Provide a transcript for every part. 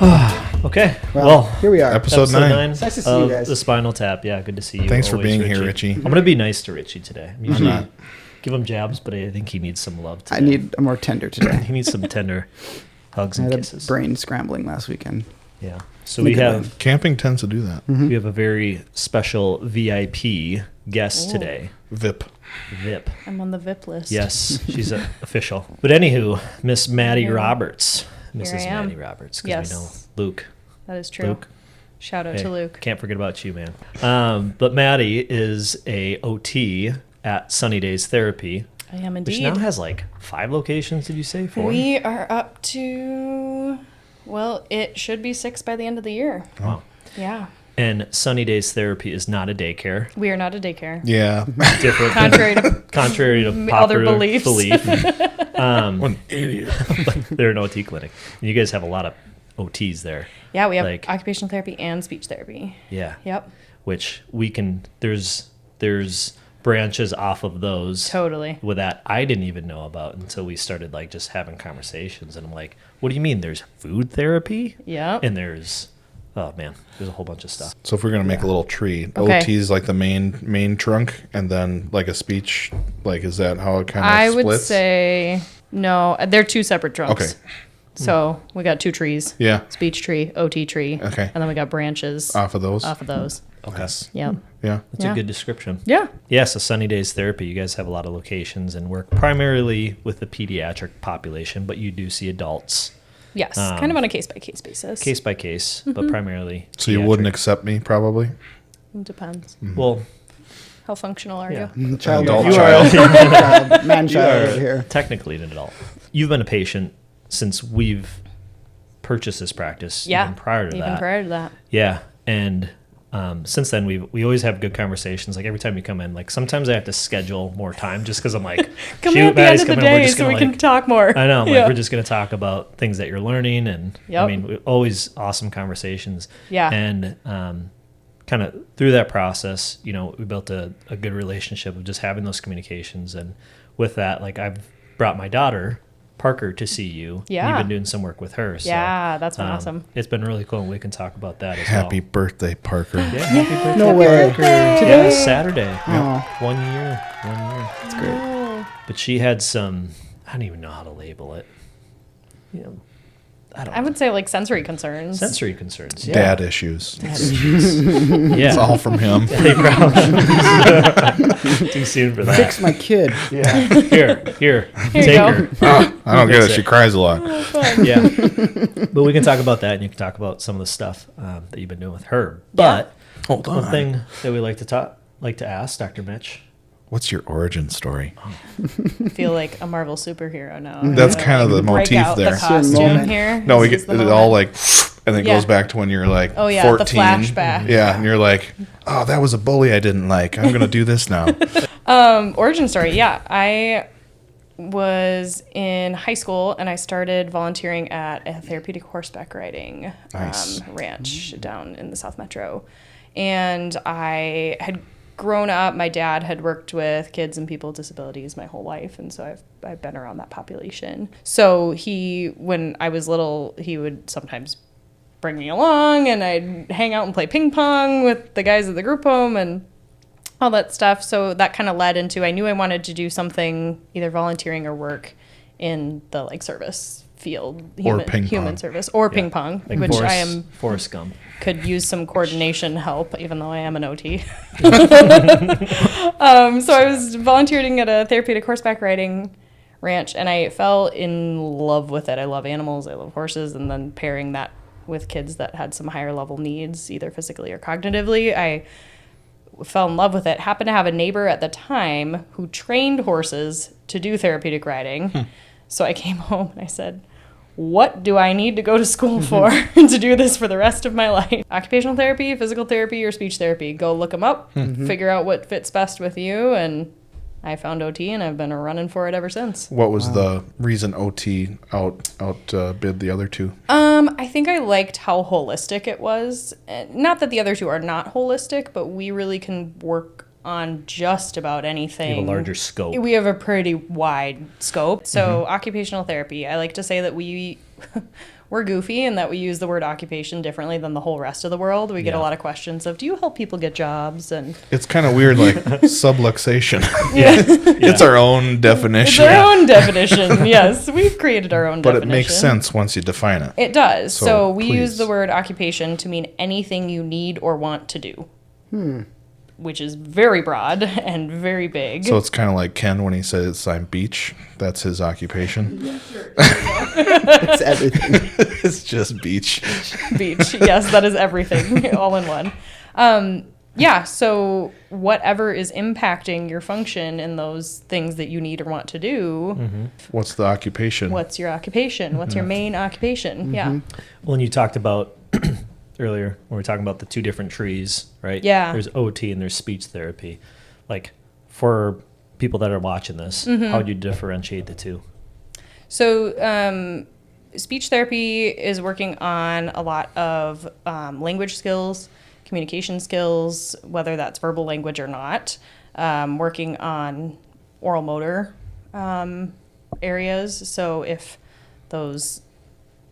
Okay. Well, here we are. Episode 9. It's nice to see you guys. The Spinal Tap. Yeah, good to see you. Thanks for always, being here, Richie. Richie. I'm going to be nice to Richie today. I'm usually not. give him jabs, but I think he needs some love today. I need a more tender today. He needs some tender hugs I and had kisses. a brain scrambling last weekend. Yeah. So we have Camping tends to do that. we have a very special VIP guest today. VIP. VIP. I'm on the VIP list. Yes, she's official. But anywhu, Miss Maddi Yeah. Roberts. Here Mrs. I am. Maddi Roberts, because Yes. we know Luke. That is true. Luke. Shout out Hey, to Luke. Can't forget about you, man. But Maddi is a OT at Sunny Days Therapy, I am which indeed. now has like 5 locations, did you say? 4? We are up to, well, it should be 6 by the end of the year. Wow. Yeah. And Sunny Days Therapy is not a daycare. We are not a daycare. Yeah. Different. Contrary to to other popular beliefs. belief. What an idiot. They're an OT clinic. And you guys have a lot of OTs there. Yeah, we have Like- occupational therapy and speech therapy. Yeah. Yep. Which we can, there's branches off of those. Totally. With that I didn't even know about until we started like just having conversations, and I'm like, what do you mean there's food therapy? Yep. And there's a whole bunch of stuff. So if we're going to make a little tree, Okay. OT is like the main trunk, and then like a speech, like is that how it kind of I splits? would say, no, they're 2 separate trunks. Okay. So we got 2 trees. Yeah. Speech tree, OT tree. Okay. And then we got branches Off of those? off of those. Okay. Yep. Yeah. That's Yeah. a good description. Yeah. Yeah, so Sunny Days Therapy, you guys have a lot of locations and work primarily with the pediatric population, but you do see adults Yes. Kind of on a case-by-case basis. case by case, Mm-hmm. but primarily So you pediatric. wouldn't accept me, probably? It depends. Well, How functional are yeah. you? Child, Adult you child. are man You child are over here. technically an adult. You've been a patient since we've purchased this practice. Yeah. Even prior to Even that. prior to that. Yeah. And since then, we always have good conversations. Like every time you come in, like sometimes I have to schedule more time just because I'm like, Come shoot, in at the Maddie's end of the coming, we're day just so gonna, we can like- talk more. I know. Like Yeah. we're just going to talk about things that you're learning, and Yep. I mean, always awesome conversations. Yeah. And kind of through that process, you know, we built a good relationship of just having those communications, and with that, like I've brought my daughter Parker to see you. Yeah. You've been doing some work with her. So, Yeah, that's been awesome. It's been really cool, and we can talk about that as Happy well. birthday, Parker. Yeah, happy birthday, No way. Parker. Yeah, Saturday. Oh, 1 year. 1 year. that's great. Oh. But she had some, I don't even know how to label it. You know, I don't I know. would say like sensory concerns. Sensory concerns. Yeah. Dad issues. Yeah. It's all from him. Hey, bro. Too soon for that. Fix my kid. Yeah. Here, Here take you go. her. I don't get Fix it. She it. cries a lot. Yeah. But we can talk about that, and you can talk about some of the stuff that you've been doing with her. But Hold one on. thing that we like to ask Dr. Mitch. What's your origin story? I feel like a Marvel superhero now. That's kind of the Break motif out there. the costume Moment. here. No, we This get is it the all moment. like, and it Yeah. goes back to when you're like Oh, yeah, the 14. flashback. Yeah, and you're like, oh, that was a bully I didn't like. I'm gonna do this now. Origin story. Yeah, I was in high school and I started volunteering at a therapeutic horseback riding Nice. ranch down in the South Metro. And I had grown up, my dad had worked with kids and people with disabilities my whole life, and so I've been around that population. So when I was little, he would sometimes bring me along and I'd hang out and play ping pong with the guys at the group home and all that stuff. So that kind of led into, I knew I wanted to do something, either volunteering or work in the like service field, ping human pong. service, or ping pong, Like which I am Forrest Gump. could use some coordination help, even though I am an OT. So I was volunteering at a therapeutic horseback riding ranch, and I fell in love with it. I love animals, I love horses, and then pairing that with kids that had some higher level needs, either physically or cognitively, I fell in love with it. Happened to have a neighbor at the time who trained horses to do therapeutic riding. So I came home and I said, what do I need to go to school for to do this for the rest of my life? Occupational therapy, physical therapy, or speech therapy. Go look them up, figure out what fits best with you, and I found OT, and I've been running for it ever since. What was the reason OT bid the other two? I think I liked how holistic it was. Not that the other two are not holistic, but we really can work on just about anything. You have a larger scope. We have a pretty wide scope. So occupational therapy, I like to say that we're goofy and that we use the word occupation differently than the whole rest of the world. We get a lot of questions of, do you help people get jobs? And It's kind of weird, like subluxation. It's our own definition. it's our own definition. Yes, we've created our own But definition. it makes sense once you define it. It does. So we please. use the word occupation to mean anything you need or want to do. Which is very broad and very big. So it's kind of like Ken when he says I'm beach. That's his occupation. It's everything. It's just beach. Beach. Yes, that is everything all in one. Yeah, so whatever is impacting your function in those things that you need or want to do, What's the occupation? what's your occupation? What's your main occupation? Yeah. Well, and you talked about earlier when we were talking about the two different trees, right? Yeah. There's OT and there's speech therapy. Like, for people that are watching this, how would you differentiate the two? So speech therapy is working on a lot of language skills, communication skills, whether that's verbal language or not, working on oral motor areas. So if those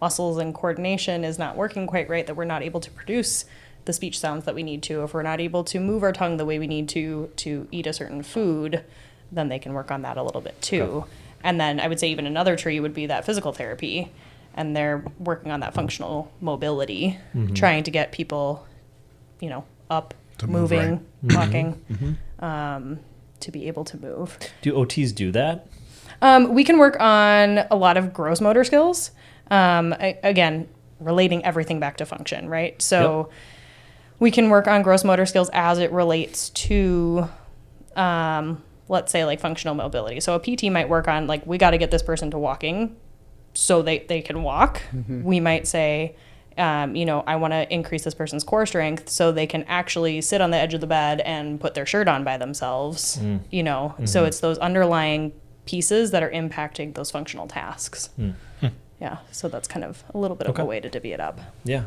muscles and coordination is not working quite right, that we're not able to produce the speech sounds that we need to, if we're not able to move our tongue the way we need to eat a certain food, then they can work on that a little bit too. Okay. And then I would say even another tree would be that physical therapy, and they're working on that functional mobility, trying to get people, up, moving, walking, to be able to move. Do OTs do that? We can work on a lot of gross motor skills. Again, relating everything back to function, right? So we can work on gross motor skills as it relates to, let's say, like functional mobility. So a PT might work on, like, we got to get this person to walking so they can walk. We might say, I want to increase this person's core strength so they can actually sit on the edge of the bed and put their shirt on by themselves, So it's those underlying pieces that are impacting those functional tasks. Yeah, so that's kind of a little bit of a way to divvy it up. Yeah.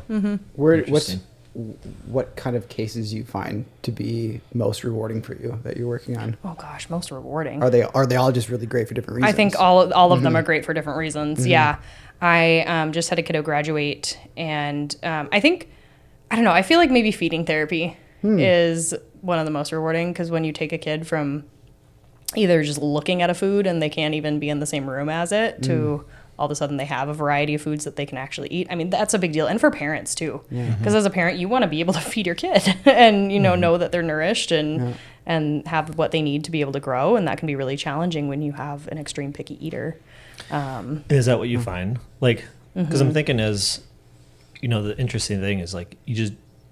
What kind of cases you find to be most rewarding for you that you're working on? Oh gosh, most rewarding. Are they all just really great for different reasons? I think all of them are great for different reasons. Yeah, I just had a kiddo graduate, and I feel like maybe feeding therapy is one of the most rewarding, because when you take a kid from either just looking at a food and they can't even be in the same room as it to all of a sudden they have a variety of foods that they can actually eat. I mean, that's a big deal. And for parents too, because as a parent, you want to be able to feed your kid and, know that they're nourished and have what they need to be able to grow. And that can be really challenging when you have an extreme picky eater. Is that what you find? Like, because I'm thinking the interesting thing is, like,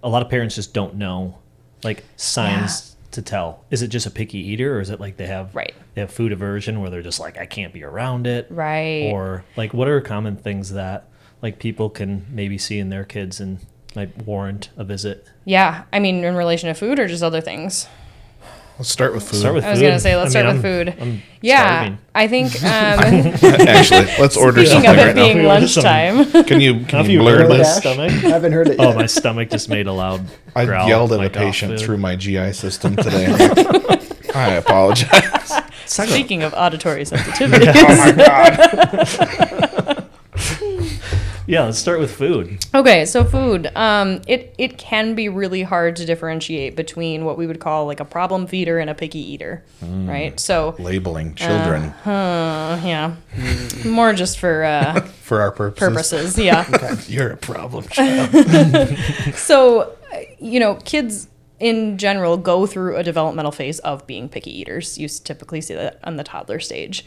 a lot of parents just don't know, like, signs to tell. Is it just a picky eater, or is it like they have food aversion where they're just like, I can't be around it? Right. Or like, what are common things that like people can maybe see in their kids and might warrant a visit? Yeah. I mean, in relation to food or just other things? Let's start with food. I was going to say, let's start with food. Starving. I think... Actually, let's order Speaking something of it right being now. lunchtime. Can you blur my this? stomach? I haven't heard it yet. Oh, my stomach just made a loud I growl. yelled at My a dog patient food. through my GI system today. I apologize. Speaking of auditory sensitivity. Oh my God. Yeah, let's start with food. Okay, so food. It can be really hard to differentiate between what we would call like a problem feeder and a picky eater, right? So Labeling children yeah, more just for for our purposes. Yeah. You're a problem child. So, kids in general go through a developmental phase of being picky eaters. You typically see that on the toddler stage.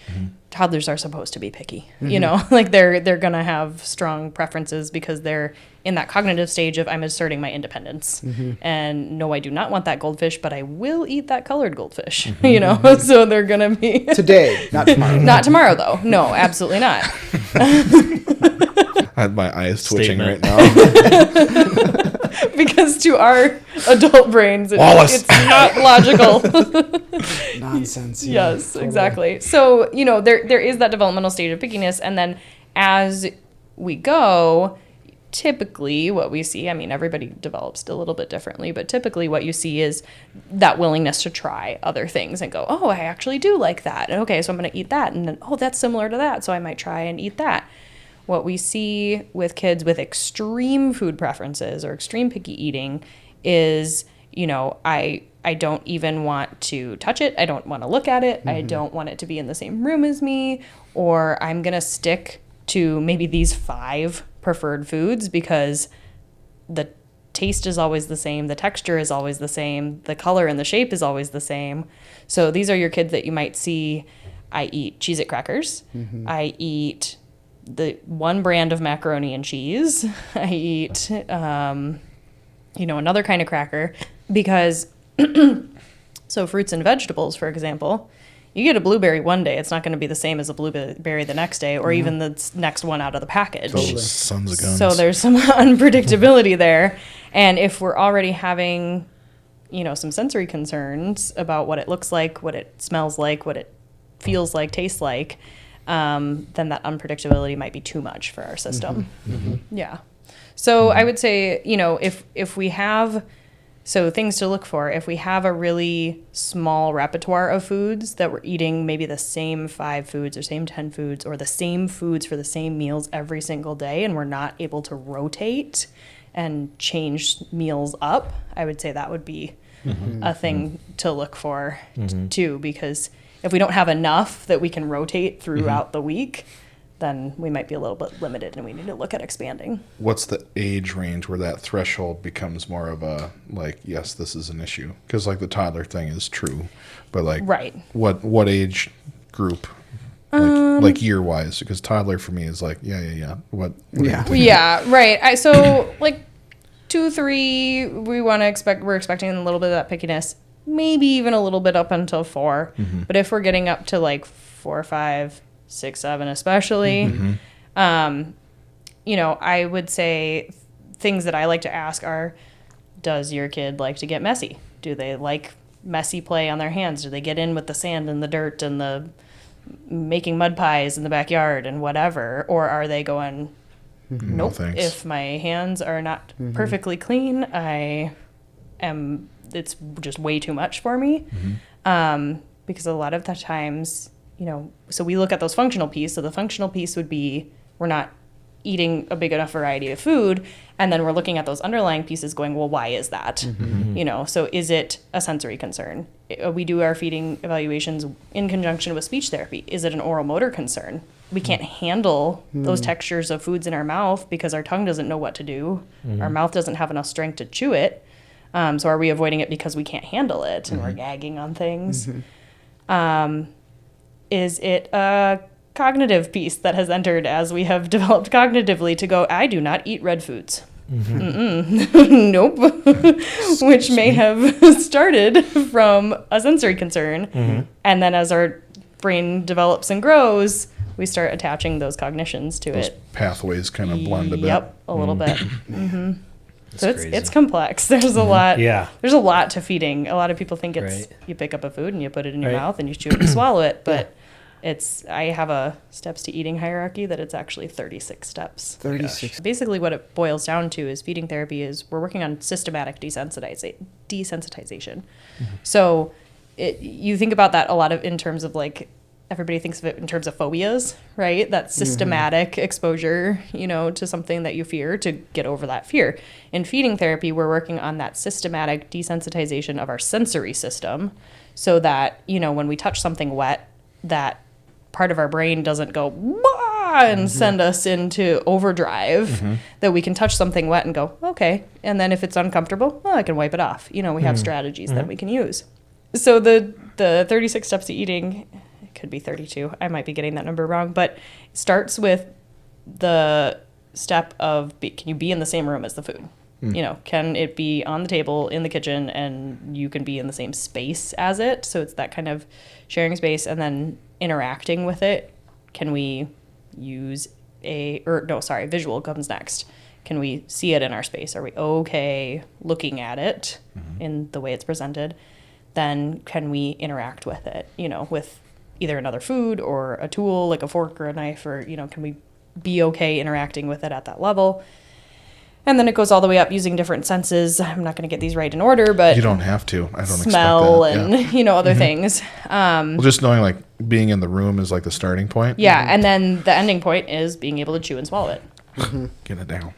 Toddlers are supposed to be picky, like they're going to have strong preferences because they're in that cognitive stage of, I'm asserting my independence. And no, I do not want that goldfish, but I will eat that colored goldfish, so they're going to be Today, not tomorrow. Not tomorrow though. No, absolutely not. I had my eyes twitching right Statement. now. Because to our adult brains, it's not logical. Nonsense. Yeah, Yes, exactly. So, there is that developmental stage of pickiness. And then as we go, typically what we see, I mean, everybody develops a little bit differently, but typically what you see is that willingness to try other things and go, oh, I actually do like that. And okay, so I'm going to eat that. And then, oh, that's similar to that. So I might try and eat that. What we see with kids with extreme food preferences or extreme picky eating is, you know, I don't even want to touch it. I don't want to look at it. Mm-hmm. I don't want it to be in the same room as me. Or I'm going to stick to maybe these 5 preferred foods because the taste is always the same, the texture is always the same, the color and the shape is always the same. So these are your kids that you might see. I eat Cheez-It crackers. Mm-hmm. I eat the one brand of macaroni and cheese. I eat, another kind of cracker because, so fruits and vegetables, for example, you get a blueberry one day, it's not going to be the same as a blueberry the next day or even the next one out of the package. Totally. Sons of guns. So there's some unpredictability there. And if we're already having, some sensory concerns about what it looks like, what it smells like, what it feels like, tastes like, then that unpredictability might be too much for our system. Mm-hmm. Mm-hmm. Yeah. So I would say, if we have... So things to look for, if we have a really small repertoire of foods that we're eating maybe the same 5 foods or same 10 foods or the same foods for the same meals every single day and we're not able to rotate and change meals up, I would say that would be a thing to look for too, because if we don't have enough that we can rotate throughout the week, then we might be a little bit limited and we need to look at expanding. What's the age range where that threshold becomes more of a, like, yes, this is an issue? Because, like, the toddler thing is true, but, like, right. What age group, like year-wise? Because toddler for me is like, yeah. What yeah, right. So, like, 2, 3, we're expecting a little bit of that pickiness, maybe even a little bit up until 4. Mm-hmm. But if we're getting up to, like, 4, 5, 6, 7 especially, I would say things that I like to ask are, does your kid like to get messy? Do they like messy play on their hands? Do they get in with the sand and the dirt and the making mud pies in the backyard and whatever? Or are they going, nope, no, if my hands are not perfectly clean, it's just way too much for me. Because a lot of the times, so we look at those functional piece. So the functional piece would be we're not eating a big enough variety of food. And then we're looking at those underlying pieces going, well, why is that? So is it a sensory concern? We do our feeding evaluations in conjunction with speech therapy. Is it an oral motor concern? We can't handle those textures of foods in our mouth because our tongue doesn't know what to do. Our mouth doesn't have enough strength to chew it. So are we avoiding it because we can't handle it and we're gagging on things? Is it a cognitive piece that has entered as we have developed cognitively to go, I do not eat red foods? Nope. Which may have started from a sensory concern. And then as our brain develops and grows, we start attaching those cognitions to those it. Pathways kind of blend a bit. Yep, a little bit. So it's complex. There's a lot. Yeah. There's a lot to feeding. A lot of people think it's you pick up a food and you put it in your mouth and you chew it and swallow it, but I have a steps to eating hierarchy that it's actually 36 steps. 36. Basically what it boils down to is feeding therapy is we're working on systematic desensitization. So you think about that a lot in terms of like everybody thinks of it in terms of phobias, right? That systematic exposure, to something that you fear to get over that fear. In feeding therapy, we're working on that systematic desensitization of our sensory system so that, when we touch something wet, that part of our brain doesn't go, wah, and send us into overdrive, that we can touch something wet and go, okay. And then if it's uncomfortable, well, I can wipe it off. We have strategies that we can use. So the 36 steps to eating, could be 32. I might be getting that number wrong, but it starts with the step of can you be in the same room as the food? Can it be on the table in the kitchen and you can be in the same space as it? So it's that kind of sharing space and then interacting with it. Can we use visual comes next. Can we see it in our space? Are we okay looking at it in the way it's presented? Then can we interact with it, with either another food or a tool like a fork or a knife, or can we be okay interacting with it at that level? And then it goes all the way up using different senses. I'm not going to get these right in order, but You don't have to. I don't smell expect that. and, Yeah. other things. Well, just knowing like being in the room is like the starting point. Yeah. And then the ending point is being able to chew and swallow it. Get it down.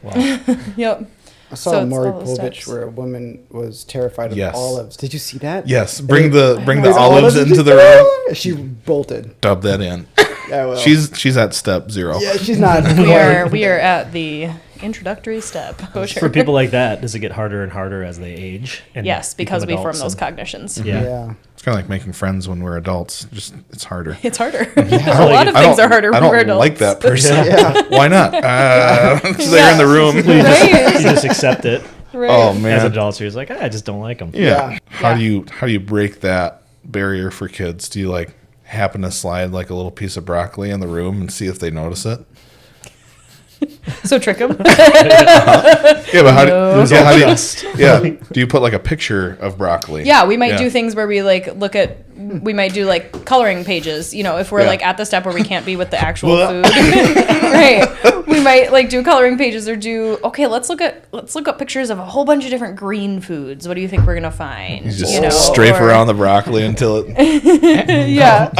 Yep. I saw So a it's Maury all those Povich steps. where a woman was terrified of Yes. olives. Did you see that? Yes. Bring the There's olives and into she- the room. She bolted. Dub that in. Yeah, well. She's at step 0. Yeah, she's not. We are at the introductory step. For people like that, does it get harder and harder as they age? And Yes, because become we form adults those and- cognitions. Yeah. Yeah. It's kind of like making friends when we're adults. Just it's harder. It's harder. Yeah. A lot of I things don't- are harder I when don't we're adults. like that person. Yeah. Why not? Because they're in the room. You Right. just accept it. Right. Oh As man. adults, you're just like, I just don't like them. Yeah. How do Yeah. you break that barrier for kids? Do you like happen to slide like a little piece of broccoli in the room and see if they notice it? So trick them. Yeah, but how No. do, yeah, how do you, Dust. yeah, do you put like a picture of broccoli? Yeah, we might Yeah. do things where we like we might do like coloring pages, if we're Yeah. like at the step where we can't be with the actual food. Right. We might like do coloring pages or let's look up pictures of a whole bunch of different green foods. What do you think we're going to find? You just strafe or- around the broccoli until it. Yeah.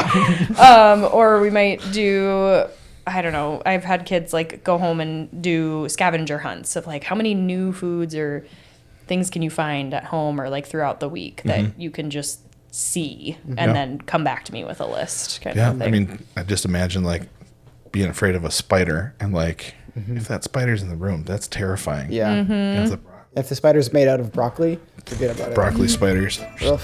Or we might do, I don't know. I've had kids like go home and do scavenger hunts of like how many new foods or things can you find at home or like throughout the week that you can just see and Yeah. then come back to me with a list kind Yeah, of thing. I mean, I just imagine like being afraid of a spider and like if that spider's in the room, that's terrifying. Yeah. Mm-hmm. And the If the spider's made out of broccoli, forget about it. broccoli spiders. Ugh.